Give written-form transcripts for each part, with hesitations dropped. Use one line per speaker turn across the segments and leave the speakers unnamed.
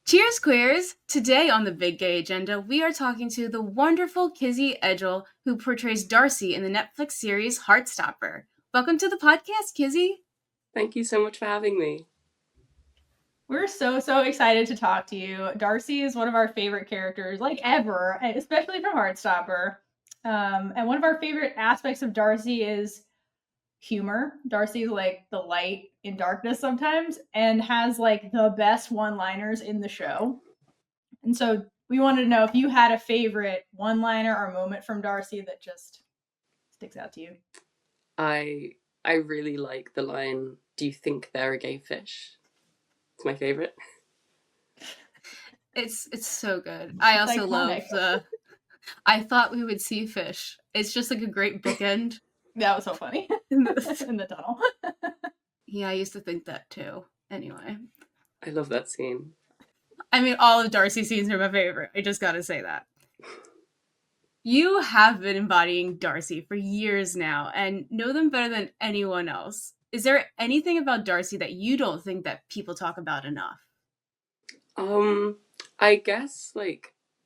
Cheers, queers! Today on the Big Gay Agenda, we are talking to the wonderful Kizzy Edgell, who portrays Darcy in the Netflix series Heartstopper. Welcome to the podcast, Kizzy.
Thank you so much for having me.
We're so excited to talk to you. Darcy is one of our favorite characters, like ever, especially from Heartstopper. And one of our favorite aspects of Darcy is humor. Darcy is like the light in darkness sometimes and has like the best one-liners in the show. And so we wanted to know if you had a favorite one-liner or moment from Darcy that just sticks out to you.
I really like the line, "Do you think they're a gay fish?" It's my favorite.
It's so good. I also love the I thought we would see fish. It's just like a great bookend.
That was so funny. In the tunnel.
Yeah, I used to think that too. Anyway.
I love that scene.
I mean, all of Darcy's scenes are my favorite. I just gotta say that. You have been embodying Darcy for years now and know them better than anyone else. Is there anything about Darcy that you don't think that people talk about enough?
I guess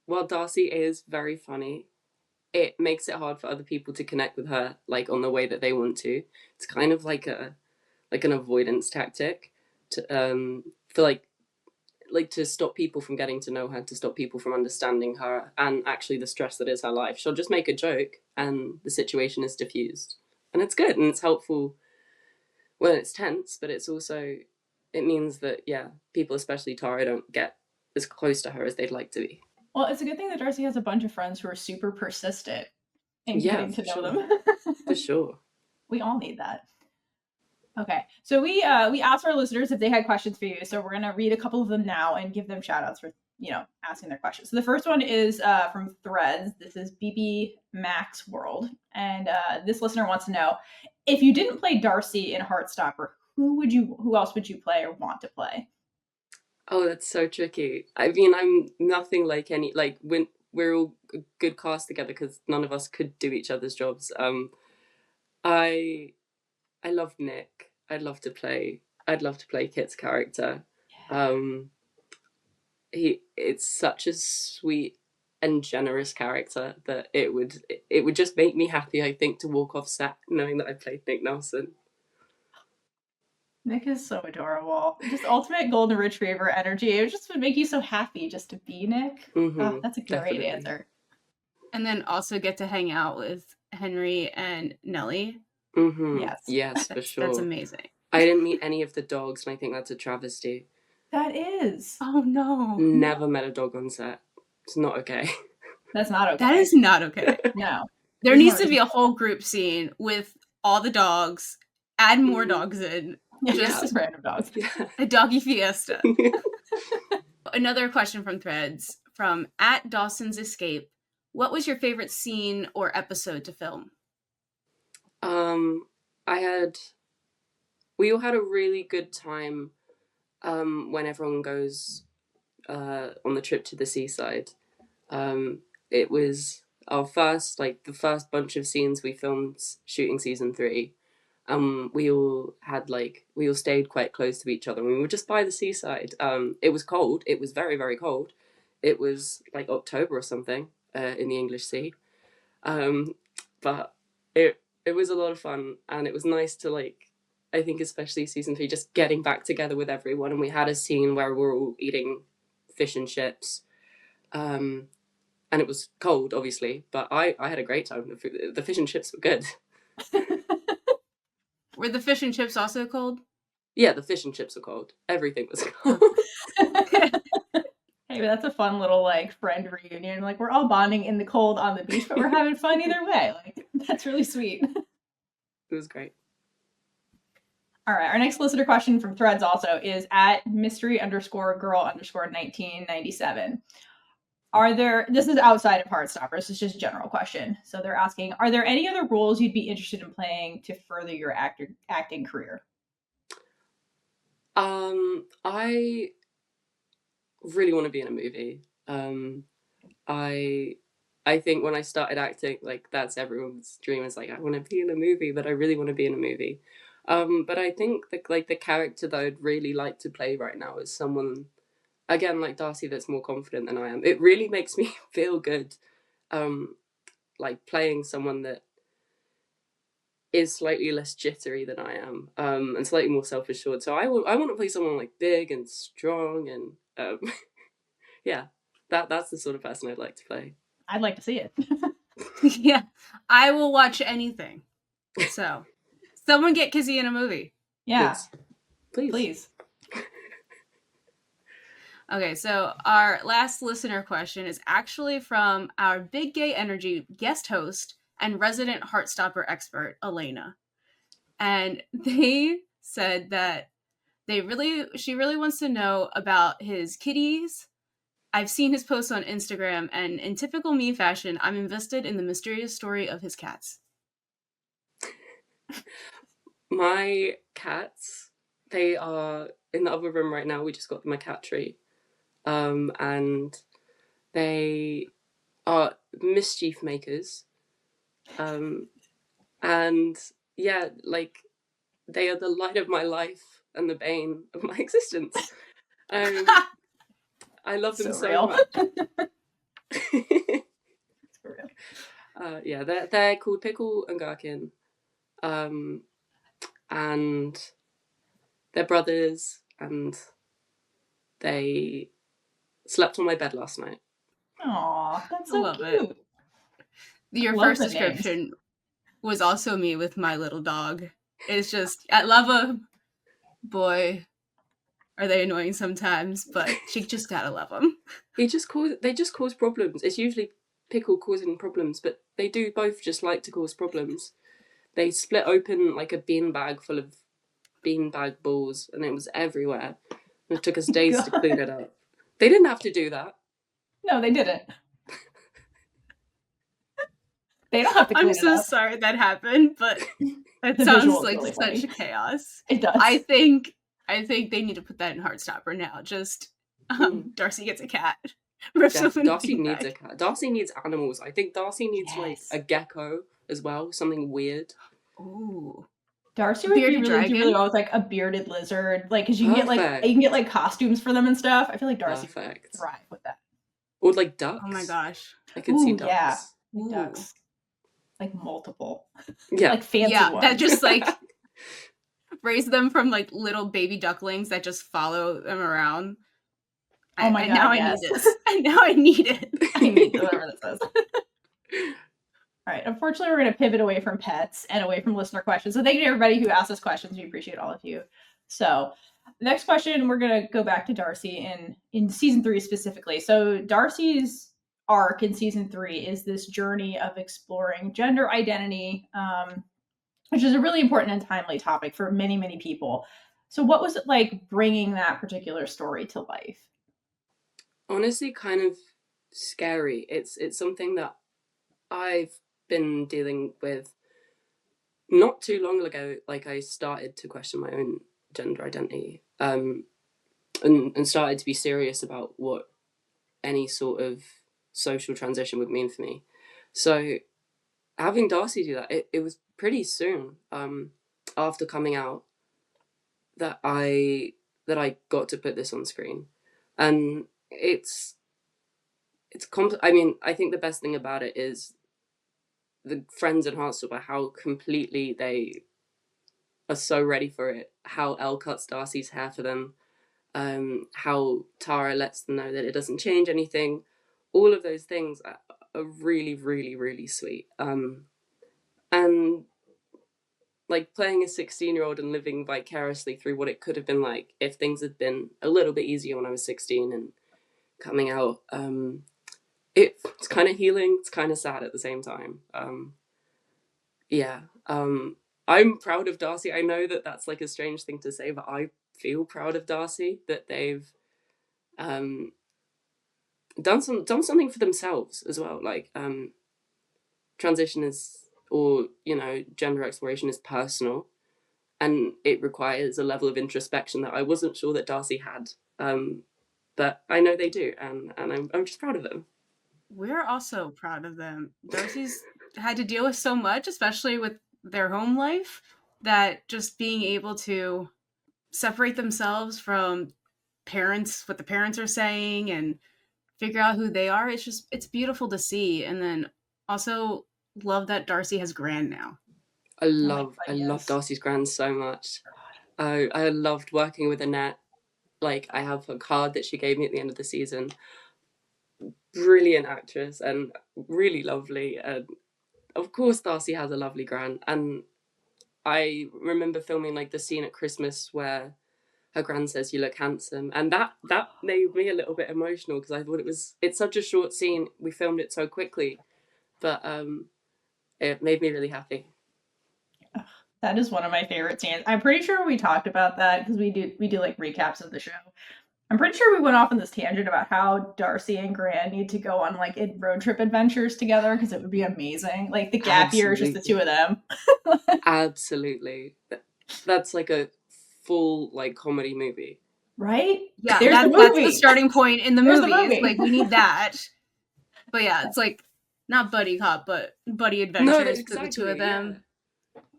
while Darcy is very funny, it makes it hard for other people to connect with her like on the way that they want to. It's kind of like an avoidance tactic for to stop people from getting to know her, to stop people from understanding her and actually the stress that is her life. She'll just make a joke and the situation is diffused. And it's good and it's helpful when it's tense, but it means that, yeah, people, especially Tara, don't get as close to her as they'd like to be.
Well, it's a good thing that Darcy has a bunch of friends who are super persistent in getting to know them.
For sure.
We all need that. Okay, so we asked our listeners if they had questions for you, so we're gonna read a couple of them now and give them shout outs for asking their questions. So the first one is from Threads. This is BB Max World, and this listener wants to know, if you didn't play Darcy in Heartstopper, who else would you play or want to play?
Oh, that's so tricky. I mean, I'm nothing when we're all a good cast together because none of us could do each other's jobs. I love Nick. I'd love to play Kit's character. It's such a sweet and generous character that it would just make me happy, I think, to walk off set knowing that I played Nick Nelson.
Nick is so adorable. Just ultimate golden retriever energy. It just would make you so happy just to be Nick.
Mm-hmm,
that's a great
definitely.
answer.
And then also get to hang out with Henry and Nellie.
Mm-hmm. Yes, for sure.
That's amazing.
I didn't meet any of the dogs, and I think that's a travesty.
That is.
Oh no.
Never met a dog on set. It's not okay.
That's not okay.
That is not okay.
No.
There needs to be a whole group scene with all the dogs. Add more dogs in.
Just random dogs.
Yeah.
A doggy fiesta. Another question from Threads from @Dawson's Escape. What was your favorite scene or episode to film?
We all had a really good time when everyone goes on the trip to the seaside. It was our the first bunch of scenes we filmed shooting season 3. We all stayed quite close to each other. We were just by the seaside. It was cold. It was very, very cold. It was like October or something in the English Sea. But it was a lot of fun, and it was nice to I think especially season 3, just getting back together with everyone. And we had a scene where we were all eating fish and chips. And it was cold, obviously, but I had a great time. The fish and chips were good.
Were the fish and chips also cold?
Yeah, the fish and chips were cold. Everything was cold.
Hey, but that's a fun little friend reunion. We're all bonding in the cold on the beach, but we're having fun either way. That's really sweet.
It was great.
All right, our next listener question from Threads also is @mystery_girl_1997. This is outside of Heartstopper, this is just a general question. So they're asking, are there any other roles you'd be interested in playing to further your acting career?
I really want to be in a movie. I think when I started acting, that's everyone's dream, is I want to be in a movie, but I really want to be in a movie. But I think the character that I'd really like to play right now is someone again, like Darcy, that's more confident than I am. It really makes me feel good, like playing someone that is slightly less jittery than I am, and slightly more self-assured. So I want to play someone like big and strong, and yeah, that's the sort of person I'd like to play.
I'd like to see it.
Yeah, I will watch anything. So, someone get Kizzy in a movie.
Yeah,
please.
Okay, so our last listener question is actually from our Big Gay Energy guest host and resident Heartstopper expert, Elena. And they said that she really wants to know about his kitties. I've seen his posts on Instagram, and in typical me fashion, I'm invested in the mysterious story of his cats.
My cats, they are in the other room right now. We just got them a cat treat. And they are mischief makers. And yeah, like they are the light of my life and the bane of my existence. I love them so much. Yeah, they're called Pickle and Gherkin. And they're brothers, and they slept on my bed last night.
Aw, that's so
love
cute.
It. Your first description was also me with my little dog. It's just, I love a boy. Are they annoying sometimes? But she just gotta love them.
They just cause problems. It's usually Pickle causing problems, but they do both just like to cause problems. They split open like a beanbag full of beanbag balls, and it was everywhere. And it took us days to clean it up. They didn't have to do that.
No, they didn't. They don't have to clean
I'm so
it up.
sorry that happened, but it sounds like really such chaos.
It does.
I think they need to put that in Heartstopper now. Just Darcy gets a cat.
Darcy needs a cat. Darcy needs animals. I think Darcy needs like a gecko as well, something weird.
Ooh.
Darcy would be really well with like a bearded lizard, like because you can get like costumes for them and stuff. I feel like Darcy would thrive with that.
Or like ducks.
Oh my gosh,
I can see ducks.
Yeah, ducks, like multiple.
Yeah,
like fancy ones.
That just like raise them from like little baby ducklings that just follow them around.
Oh my god!
Now I need this. And now I need it.
I need whatever this is. All right. Unfortunately, we're going to pivot away from pets and away from listener questions. So thank you to everybody who asked us questions. We appreciate all of you. So the next question, we're going to go back to Darcy in season 3 specifically. So Darcy's arc in season 3 is this journey of exploring gender identity, which is a really important and timely topic for many, many people. So what was it like bringing that particular story to life?
Honestly, kind of scary. It's something that I've been dealing with not too long ago. Like I started to question my own gender identity, and started to be serious about what any sort of social transition would mean for me. So having Darcy do that, it was pretty soon after coming out that I got to put this on screen, and I mean, I think the best thing about it is the friends at Heartstopper, how completely they are so ready for it, how Elle cuts Darcy's hair for them, how Tara lets them know that it doesn't change anything. All of those things are really, really, really sweet. And like playing a 16-year-old and living vicariously through what it could have been like if things had been a little bit easier when I was 16 and coming out, it's kind of healing, it's kind of sad at the same time. I'm proud of Darcy. I know that that's like a strange thing to say, but I feel proud of Darcy that they've done something for themselves as well. Like transition is, or gender exploration is personal, and it requires a level of introspection that I wasn't sure that Darcy had, but I know they do, and I'm just proud of them.
We're also proud of them. Darcy's had to deal with so much, especially with their home life, that just being able to separate themselves from what the parents are saying, and figure out who they are. It's beautiful to see. And then also love that Darcy has Gran now.
I
Oh my
love
God,
I love
yes.
Darcy's Gran so much. I loved working with Annette. Like, I have a card that she gave me at the end of the season. Brilliant actress and really lovely. And of course, Darcy has a lovely Gran. And I remember filming like the scene at Christmas where her Gran says, "You look handsome," and that made me a little bit emotional because I thought it's such a short scene. We filmed it so quickly, but it made me really happy.
That is one of my favorite scenes. I'm pretty sure we talked about that because we do like recaps of the show. I'm pretty sure we went off on this tangent about how Darcy and Gran need to go on like road trip adventures together because it would be amazing. Like the gap year is just the two of them.
Absolutely. That's like a full like comedy movie.
Right?
Yeah,
There's the
that's the
movie.
starting point in the
There's the
movies.
movie.
Like, we need that. But yeah, it's like not buddy cop, but buddy
No,
adventures for the two
exactly.
of them.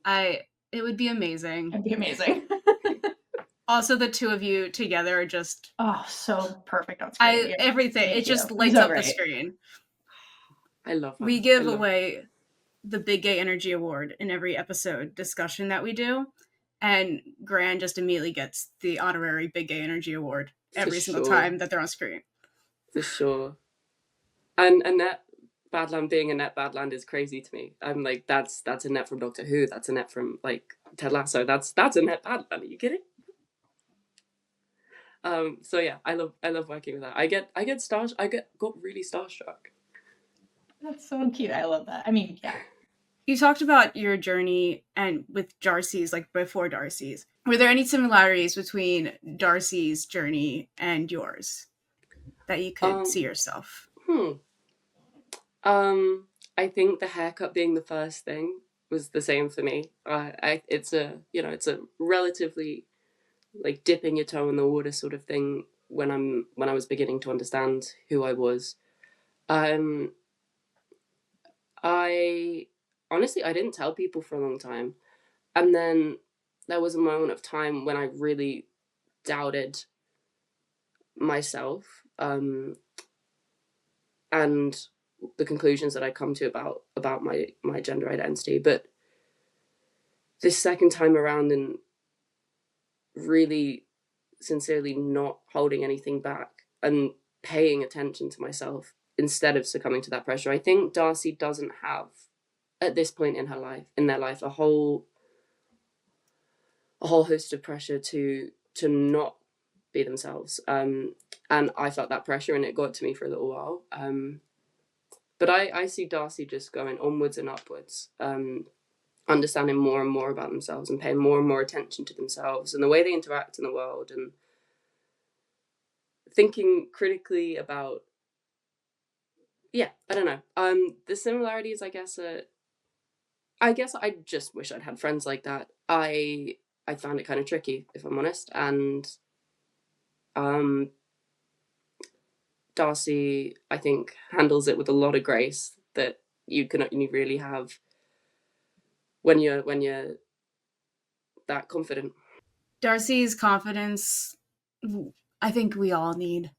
Yeah.
It would be amazing.
It'd be amazing.
Also, the two of you together are just
Oh, so perfect on screen.
everything.
Thank
It just
you.
lights
So
up the
great.
screen.
I love her.
We give away the Big Gay Energy Award in every episode discussion that we do, and Gran just immediately gets the honorary Big Gay Energy Award every single time that they're on screen.
For sure. And Annette Badland being Annette Badland is crazy to me. I'm like, that's Annette from Doctor Who. That's Annette from like Ted Lasso. That's Annette Badland. Are you kidding? So yeah, I love working with her. I got really starstruck.
That's so cute. I love that. I mean, yeah.
You talked about your journey and with Darcy's, like before Darcy's. Were there any similarities between Darcy's journey and yours that you could see yourself?
I think the haircut being the first thing was the same for me. It's a relatively like dipping your toe in the water sort of thing when I was beginning to understand who I was. I honestly I didn't tell people for a long time, and then there was a moment of time when I really doubted myself, and the conclusions that I come to about my gender identity. But this second time around, and really sincerely not holding anything back and paying attention to myself instead of succumbing to that pressure. I think Darcy doesn't have at this point in their life a whole host of pressure to not be themselves, and I felt that pressure and it got to me for a little while, but I see Darcy just going onwards and upwards, understanding more and more about themselves and paying more and more attention to themselves and the way they interact in the world, and thinking critically about, yeah, I don't know. The similarities, I guess I just wish I'd had friends like that. I found it kind of tricky, if I'm honest, and Darcy, I think, handles it with a lot of grace that you can only really have when you're that confident.
Darcy's confidence, I think we all need.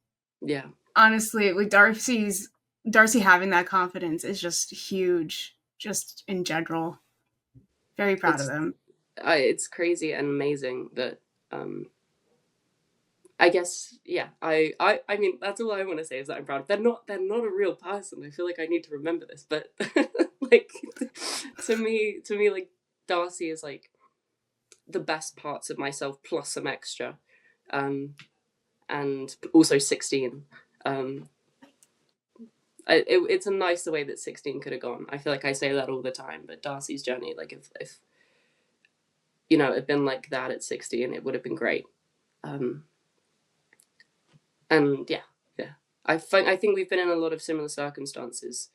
Yeah.
Honestly, with Darcy having that confidence is just huge, just in general. Very proud of them.
It's crazy and amazing that I guess, yeah, I mean, that's all I want to say is that I'm proud. They're not a real person. I feel like I need to remember this, but like to me, like Darcy is like the best parts of myself plus some extra, and also 16. It's a nice the way that 16 could have gone. I feel like I say that all the time, but Darcy's journey, like if you know, it had been like that at 16, it would have been great. And yeah. I think we've been in a lot of similar circumstances,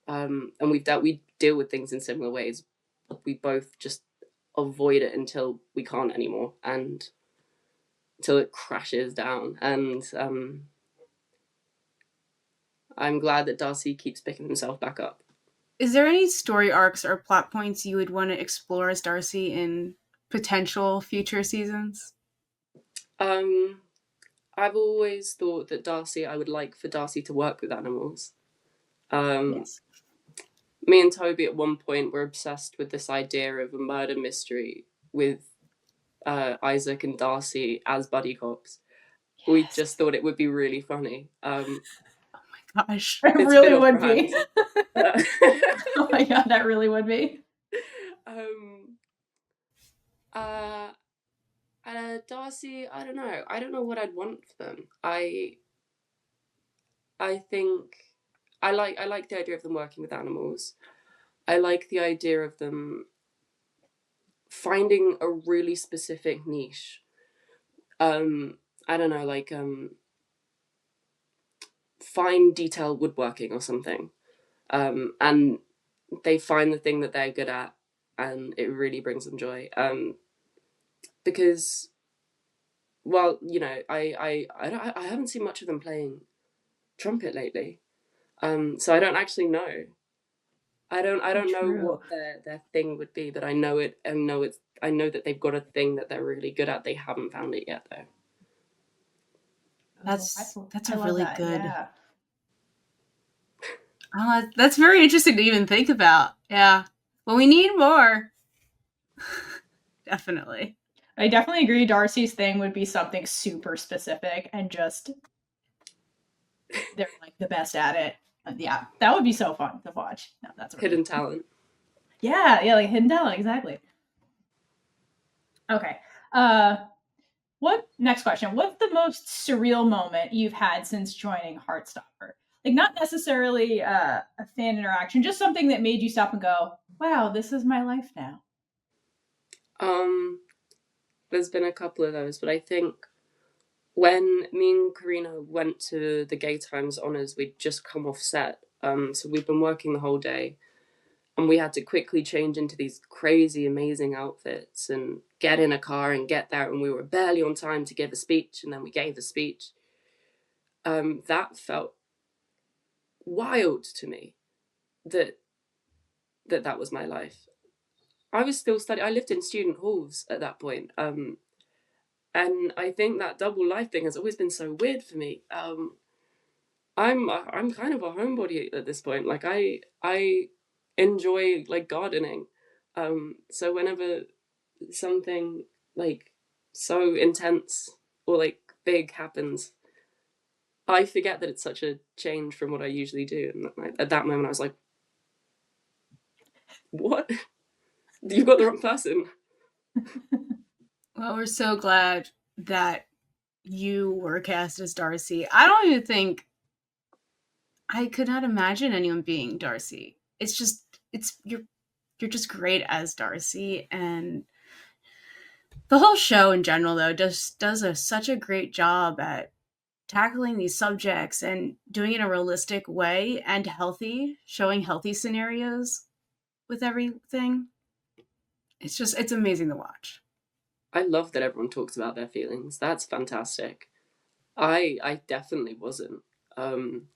and we deal with things in similar ways. We both just avoid it until we can't anymore, and until it crashes down. And I'm glad that Darcy keeps picking himself back up.
Is there any story arcs or plot points you would want to explore as Darcy in potential future seasons?
I've always thought that Darcy, I would like for Darcy to work with animals.
Yes.
Me and Toby at one point were obsessed with this idea of a murder mystery with Isaac and Darcy as buddy cops. We
Yes.
just thought it would be really funny.
Gosh.
It
It's
really
been off
would
our hands.
be. Oh my god, that really would be.
Darcy, I don't know. I don't know what I'd want for them. I think I like the idea of them working with animals. I like the idea of them finding a really specific niche. I don't know, like fine detail woodworking or something. And they find the thing that they're good at, and it really brings them joy. Because, well, you know, I haven't seen much of them playing trumpet lately. So I don't actually know. I don't know
True.
what their thing would be, but I know it, and I know that they've got a thing that they're really good at. They haven't found it yet, though.
That's
I
a
love
really
that.
good.
Yeah.
That's very interesting to even think about. Yeah. Well, we need more. Definitely.
I definitely agree. Darcy's thing would be something super specific and just they're like the best at it. Yeah, that would be so fun to watch. No, that's really
Hidden talent.
Yeah, like hidden talent, exactly. Okay. What next question? What's the most surreal moment you've had since joining Heartstopper? Like not necessarily a fan interaction, just something that made you stop and go, "Wow, this is my life now."
There's been a couple of those, but I think when me and Corinna went to the Gay Times Honours, we'd just come off set. So we'd been working the whole day, and we had to quickly change into these crazy, amazing outfits and get in a car and get there. And we were barely on time to give a speech, and then we gave a speech. That felt wild to me. That was my life. I was still studying. I lived in student halls at that point. And I think that double life thing has always been so weird for me. I'm kind of a homebody at this point. Like I enjoy like gardening. So whenever something like so intense or like big happens, I forget that it's such a change from what I usually do. And at that moment, I was like, "What? You've got the wrong person."
Well, we're so glad that you were cast as Darcy. I don't even think I could not imagine anyone being Darcy. It's just you're just great as Darcy, and the whole show in general though does such a great job at tackling these subjects and doing it in a realistic way and healthy, showing healthy scenarios with everything. It's amazing to watch.
I love that everyone talks about their feelings. That's fantastic. I definitely wasn't. Um,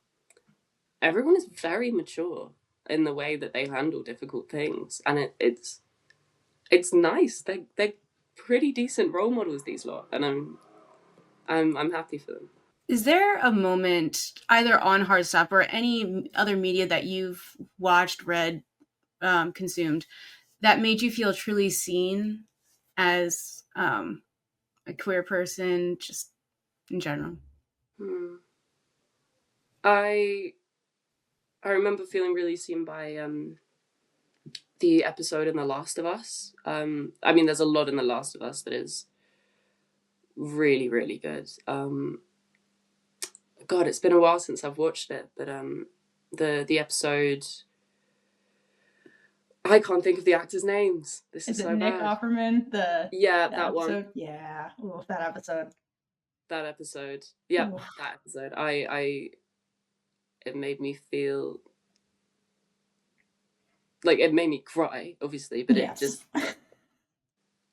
Everyone is very mature in the way that they handle difficult things, and it's nice. They're pretty decent role models, these lot, and I'm happy for them.
Is there a moment either on Heartstopper or any other media that you've watched, read, consumed that made you feel truly seen as a queer person, just in general?
Hmm. I I remember feeling really seen by the episode in The Last of Us. I mean, there's a lot in The Last of Us that is really really good. God, it's been a while since I've watched it, but the episode. I can't think of the actors' names. This is
Is it
so
Nick
bad.
Offerman?
Yeah,
That
that one.
episode? Yeah. Ooh, that episode.
That episode. Yeah,
Ooh.
that episode. It made me feel like it made me cry, obviously, but it
Yes.
just.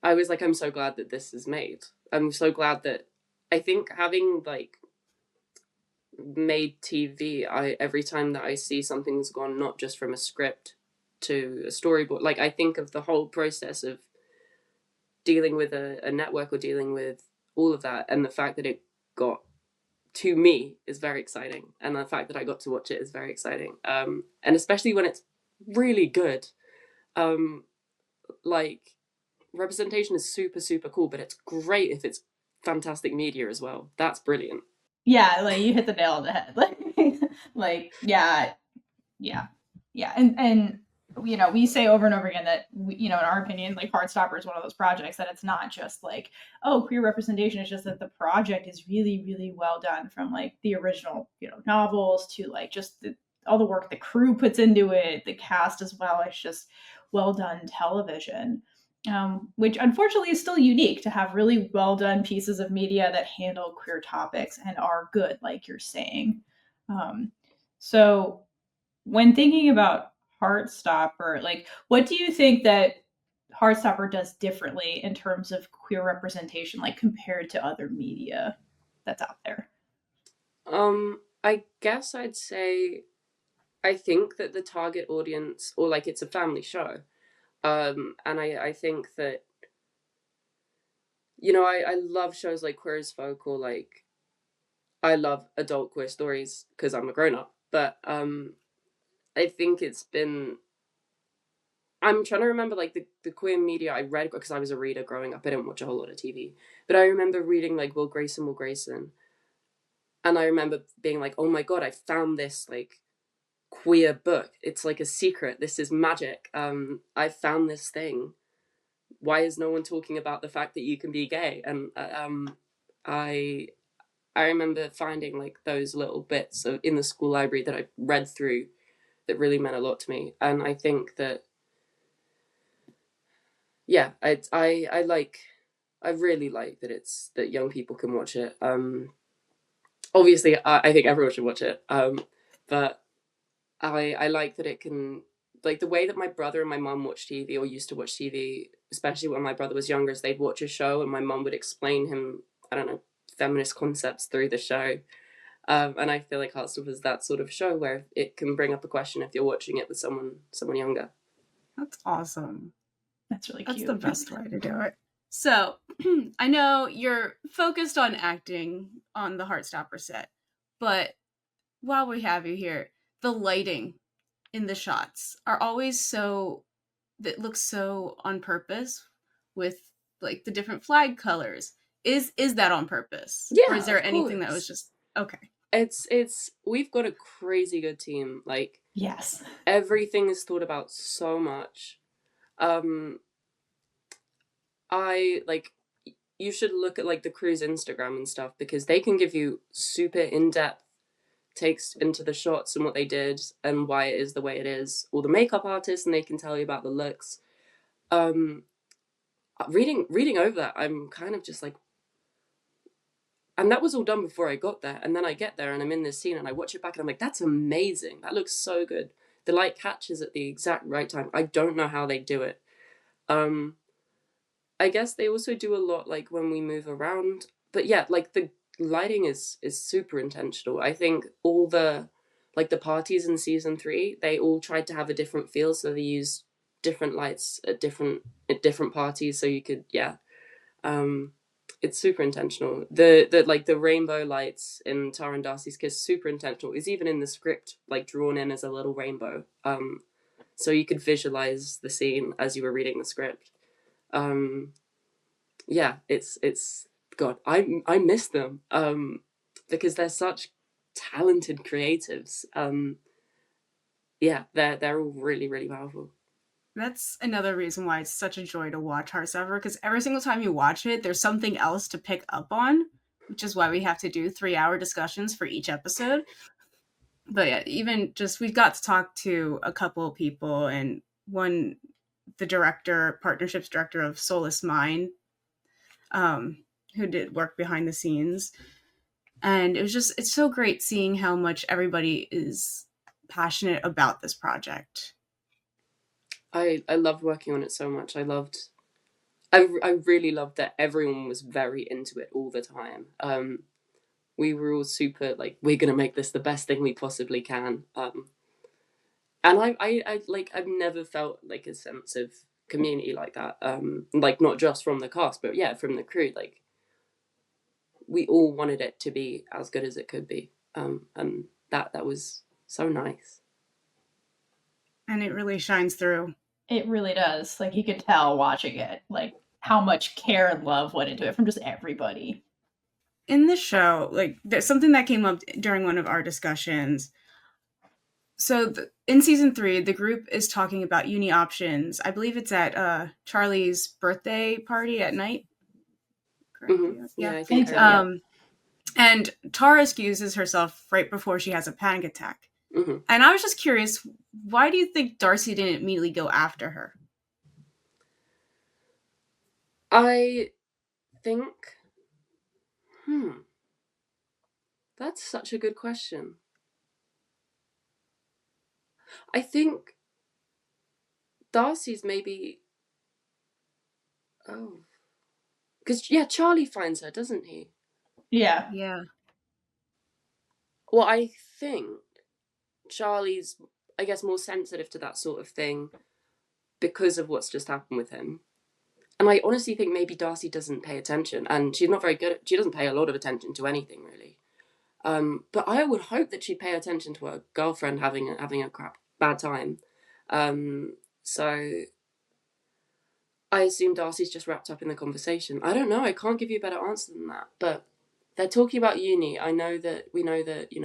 I was like, I'm so glad that this is made. I'm so glad that I think having like made TV, I every time that I see something's gone not just from a script to a storyboard, like I think of the whole process of dealing with a network or dealing with all of that, and the fact that it got to me is very exciting, and the fact that I got to watch it is very exciting. And especially when it's really good. Like, representation is super super cool, but it's great if it's fantastic media as well. That's brilliant.
Yeah, like you hit the nail on the head. Like yeah, yeah, yeah, and you know, we say over and over again that you know, in our opinion, like Heartstopper is one of those projects that it's not just like, oh, queer representation. It's just that the project is really really well done, from like the original, you know, novels to like just all the work the crew puts into it, the cast as well. It's just well done television. Which unfortunately is still unique, to have really well done pieces of media that handle queer topics and are good, like you're saying. Um, so, when thinking about Heartstopper, like, what do you think that Heartstopper does differently in terms of queer representation, like compared to other media that's out there?
I guess I'd say I think that the target audience, or like it's a family show, and I think that, you know, I love shows like Queer as Folk, or like I love adult queer stories because I'm a grown up. But I think it's been. I'm trying to remember like the queer media I read, because I was a reader growing up. I didn't watch a whole lot of TV, but I remember reading like Will Grayson, and I remember being like, oh my god, I found this like queer book. It's like a secret. This is magic. I found this thing. Why is no one talking about the fact that you can be gay? And I I remember finding like those little bits in the school library that I read through that really meant a lot to me. And I think that, yeah, I really like that it's that young people can watch it. Obviously, I think everyone should watch it. But I like that it can, like the way that my brother and my mum watch TV, or used to watch TV, especially when my brother was younger, is they'd watch a show and my mum would explain him, I don't know, feminist concepts through the show. And I feel like Heartstopper is that sort of show where it can bring up a question if you're watching it with someone younger.
That's awesome.
That's really
That's
cute.
the best way to do it. So, I know you're focused on acting on the Heartstopper set, but while we have you here, the lighting in the shots are always so, that looks so on purpose, with like the different flag colors. Is that on purpose? Or
Yeah,
is there
of
anything that was
course.
just okay?
It's we've got a crazy good team. Like,
Yes.
everything is thought about so much. Um, I like you should look at like the crew's Instagram and stuff, because they can give you super in-depth takes into the shots and what they did and why it is the way it is. Or the makeup artists, and they can tell you about the looks. Um, reading over that, I'm kind of just like, and that was all done before I got there. And then I get there and I'm in this scene and I watch it back and I'm like, that's amazing. That looks so good. The light catches at the exact right time. I don't know how they do it. Um, I guess they also do a lot like when we move around. But yeah, like the lighting is super intentional. I think all the like the parties in season 3, they all tried to have a different feel, so they used different lights at different parties, so you could, yeah. Um it's super intentional. The like the rainbow lights in Tara and Darcy's kiss, super intentional. Is even in the script like drawn in as a little rainbow. So you could visualize the scene as you were reading the script. Um yeah, it's God, I miss them, because they're such talented creatives. Yeah, they're all really really powerful.
That's another reason why it's such a joy to watch Heartstopper, because every single time you watch it, there's something else to pick up on, which is why we have to do 3-hour discussions for each episode. But yeah, even just we got to talk to a couple of people, and one, the director, partnerships director of Soulless Mind, who did work behind the scenes. And it was just, it's so great seeing how much everybody is passionate about this project.
I loved working on it so much. I really loved that everyone was very into it all the time. We were all super like, we're gonna make this the best thing we possibly can. And I like, I've never felt like a sense of community like that. Like not just from the cast, but yeah, from the crew. Like we all wanted it to be as good as it could be, and that was so nice.
And it really shines through.
It really does. Like, you could tell watching it, like, how much care and love went into it from just everybody.
In the show, like, there's something that came up during one of our discussions. So in season 3, the group is talking about uni options. I believe it's at Charlie's birthday party at night. Correct?
Mm-hmm. Yeah, I
think
think
so.
And Tara excuses herself right before she has a panic attack.
Mm-hmm.
And I was just curious, why do you think Darcy didn't immediately go after her?
I think, that's such a good question. I think Darcy's maybe, because Charlie finds her, doesn't he?
Yeah.
Yeah.
Well, I think Charlie's, I guess, more sensitive to that sort of thing because of what's just happened with him. And I honestly think maybe Darcy doesn't pay attention, and she's not very good she doesn't pay a lot of attention to anything, really. But I would hope that she'd pay attention to her girlfriend having a bad time. So I assume Darcy's just wrapped up in the conversation. I don't know. I can't give you a better answer than that. But they're talking about uni. We know that,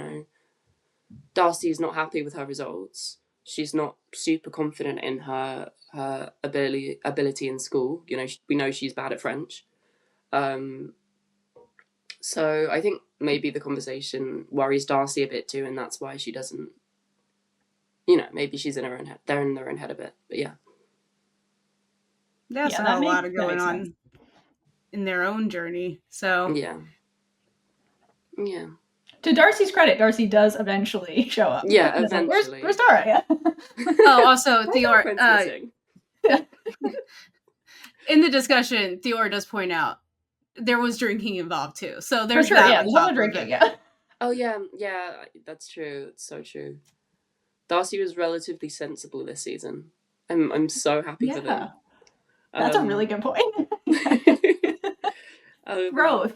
Darcy's not happy with her results. She's not super confident in her ability in school. We know she's bad at French. So I think maybe the conversation worries Darcy a bit too, and that's why she doesn't. Maybe she's in her own head. They're in their own head a bit, but yeah.
That's a lot of going on in their own journey. So
yeah.
To Darcy's credit, Darcy does eventually show up.
Yeah, eventually.
Like, where's Tara? Yeah.
Oh, also, Theor. In the discussion, Theor does point out there was drinking involved too. So there's that.
Yeah, there's also drinking. Yeah.
Oh yeah, that's true. It's so true. Darcy was relatively sensible this season. I'm so happy for them.
That's a really good point. Growth.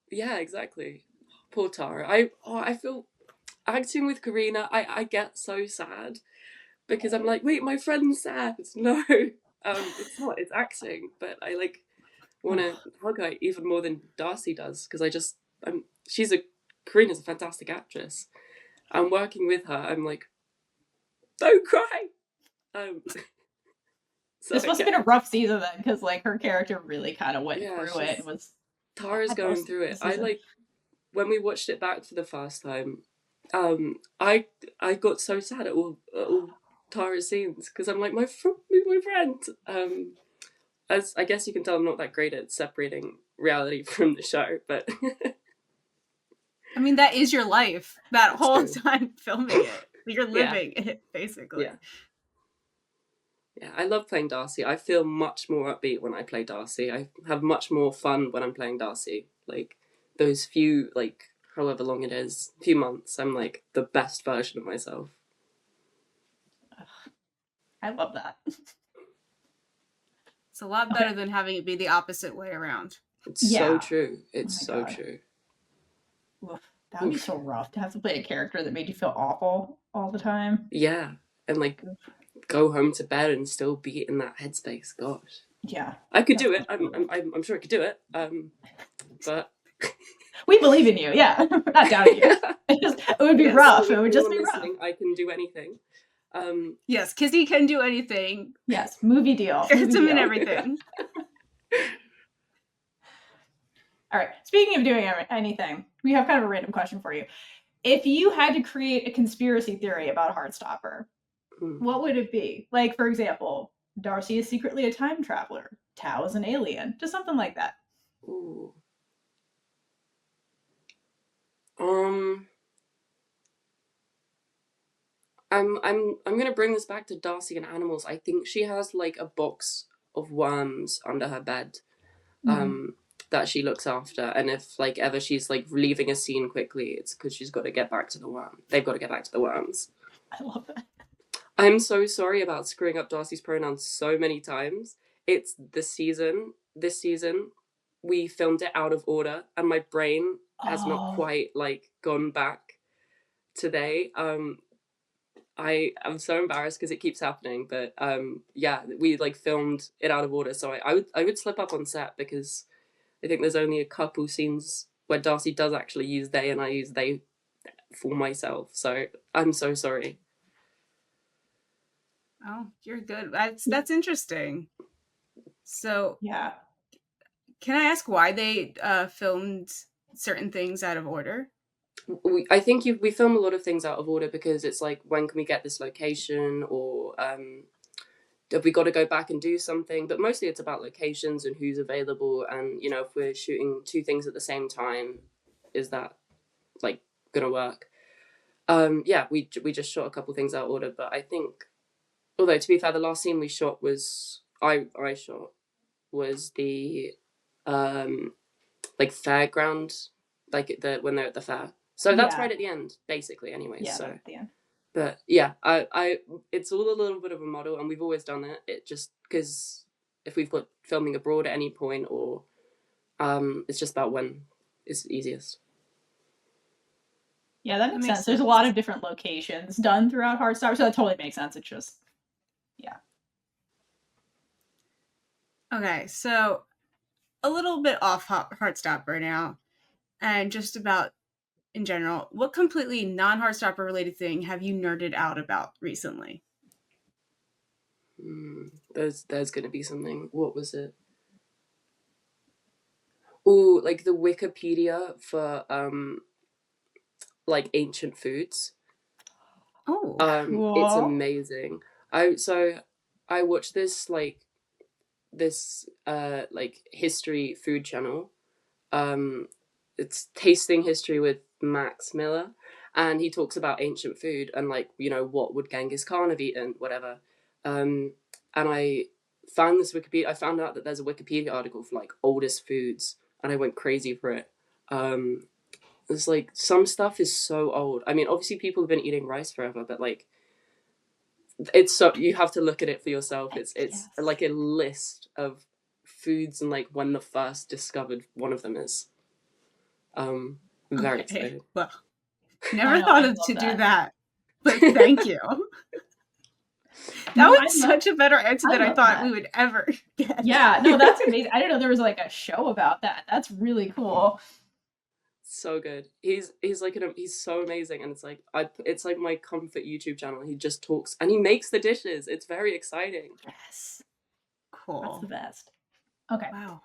Yeah, exactly. Poor Tara. I feel acting with Corinna. I get so sad because I'm like, wait, my friend's sad. No, it's not. It's acting, but I want to hug her even more than Darcy does because Corinna's a fantastic actress. I'm working with her. I'm like, don't cry.
So this must have been a rough season then, because her character really kind of went through it.
Tara's going through it. When we watched it back for the first time, I got so sad at all Tara's scenes because I'm like my friend. As I guess you can tell, I'm not that great at separating reality from the show, but
I mean that is your life. That whole time filming it, you're living it basically.
Yeah, I love playing Darcy. I feel much more upbeat when I play Darcy. I have much more fun when I'm playing Darcy. Those few, however long it is, few months, I'm the best version of myself.
I love that.
It's a lot better than having it be the opposite way around.
It's so true. It's so true.
Oof, that would be so rough to have to play a character that made you feel awful all the time.
Yeah, and go home to bed and still be in that headspace. Gosh.
Yeah,
I could do it. I'm sure I could do it. But
we believe in you. Yeah, not doubting you. It would be rough. It would just be rough.
I can do anything.
Yes, Kizzy can do anything.
Yes, movie deal.
It's him in everything.
All right. Speaking of doing anything, we have kind of a random question for you. If you had to create a conspiracy theory about Heartstopper, what would it be? For example, Darcy is secretly a time traveler. Tao is an alien. Just something like that.
Ooh. I'm gonna bring this back to Darcy and animals. I think she has a box of worms under her bed, that she looks after, and if ever she's leaving a scene quickly, it's because she's got to get back to the worm. They've got to get back to the worms.
I love that.
I'm so sorry about screwing up Darcy's pronouns so many times. It's this season. we filmed it out of order, and my brain has not quite like gone back today. I am so embarrassed because it keeps happening, but yeah, we like filmed it out of order, so I would slip up on set because I think there's only a couple scenes where Darcy does actually use they and I use they for myself. So I'm so sorry.
Oh, you're good. That's interesting. So
Yeah.
can I ask why they filmed certain things out of order?
I think we film a lot of things out of order because it's like, when can we get this location, or have we got to go back and do something? But mostly it's about locations and who's available, and you know, if we're shooting two things at the same time, is that like gonna work? Yeah, we just shot a couple things out of order, but I think, although to be fair, the last scene we shot was I shot was the like fairground, like when they're at the fair. So that's right at the end, basically. Anyways,
Yeah,
so
at the end.
but yeah, I it's all a little bit of a model, and we've always done it. It just because if we've got filming abroad at any point, or it's just about when it's easiest.
Yeah, that makes sense. There's a lot of different locations done throughout Heartstopper, so that totally makes sense. It's just, yeah.
Okay, so a little bit off Heartstopper now, and just about in general, what completely non-Heartstopper related thing have you nerded out about recently?
There's gonna be something. What was it? Oh, like the Wikipedia for like ancient foods.
Oh,
cool.
It's amazing. I watched this like history food channel. It's Tasting History with Max Miller, and he talks about ancient food and, like, you know, what would Genghis Khan have eaten, whatever. And I found this Wikipedia. I found out that there's a Wikipedia article for like oldest foods, and I went crazy for it. It's like some stuff is so old. I mean, obviously people have been eating rice forever, but like it's so, you have to look at it for yourself. It's like a list of foods and like when the first discovered one of them is. Very excited.
Well, never thought of to do that, but thank you. That was such a better answer than I thought we would ever get.
Yeah, no, that's amazing. I didn't know there was like a show about that. That's really cool.
So good. He's like he's so amazing, and it's like my comfort YouTube channel. He just talks and he makes the dishes. It's very exciting.
Yes. Cool.
That's the best. Okay.
Wow.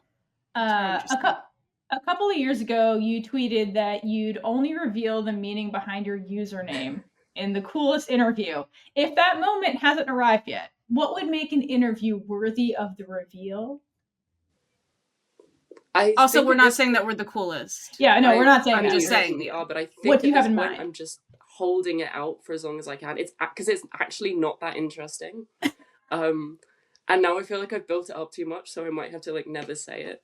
A couple of years ago, you tweeted that you'd only reveal the meaning behind your username in the coolest interview. If that moment hasn't arrived yet, what would make an interview worthy of the reveal?
Also, we're not saying that we're the coolest.
Yeah, no, we're not saying
I'm
that.
just saying
we are, but I think
what do you
at
have
this
in
point,
mind?
I'm just holding it out for as long as I can. It's because it's actually not that interesting. And now I feel like I've built it up too much, so I might have to like never say it.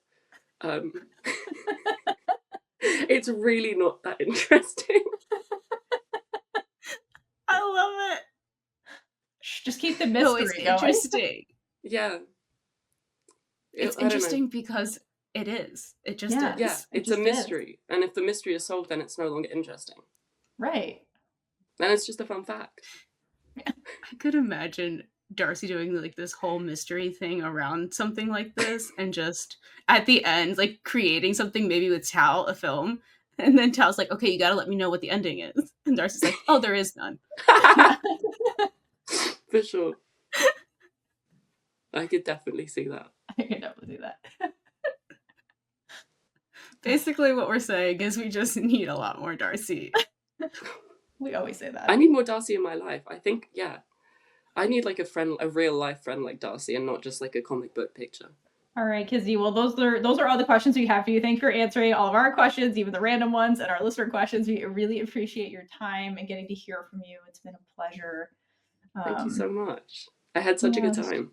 It's really not that interesting.
I love it.
Just keep the mystery
it's
going.
Interesting.
Yeah.
It's interesting because it is. It just is.
Yeah, it's a mystery. And if the mystery is solved, then it's no longer interesting.
Right.
Then it's just a fun fact.
I could imagine Darcy doing like this whole mystery thing around something like this, and just at the end, like creating something maybe with Tal, a film, and then Tal's like, "Okay, you got to let me know what the ending is," and Darcy's like, "Oh, there is none."
For sure. I could definitely see that.
I could definitely see that.
Basically, what we're saying is we just need a lot more Darcy.
We always say that.
I need more Darcy in my life. I think, yeah. I need like a real life friend like Darcy, and not just like a comic book picture.
All right, Kizzy. Well, those are all the questions we have for you. Thanks for answering all of our questions, even the random ones, and our listener questions. We really appreciate your time and getting to hear from you. It's been a pleasure.
Thank you so much. I had such a good time.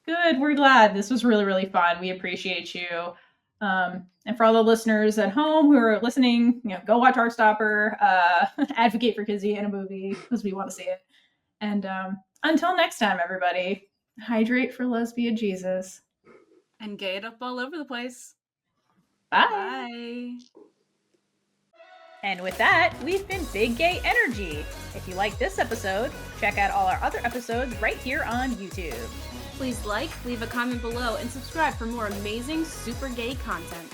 Good. We're glad. This was really, really fun. We appreciate you. And for all the listeners at home who are listening, go watch Heartstopper, advocate for Kizzy in a movie because we want to see it. And until next time, everybody, hydrate for lesbian Jesus.
And gay it up all over the place.
Bye.
Bye.
And with that, we've been Big Gay Energy. If you like this episode, check out all our other episodes right here on YouTube.
Please like, leave a comment below, and subscribe for more amazing super gay content.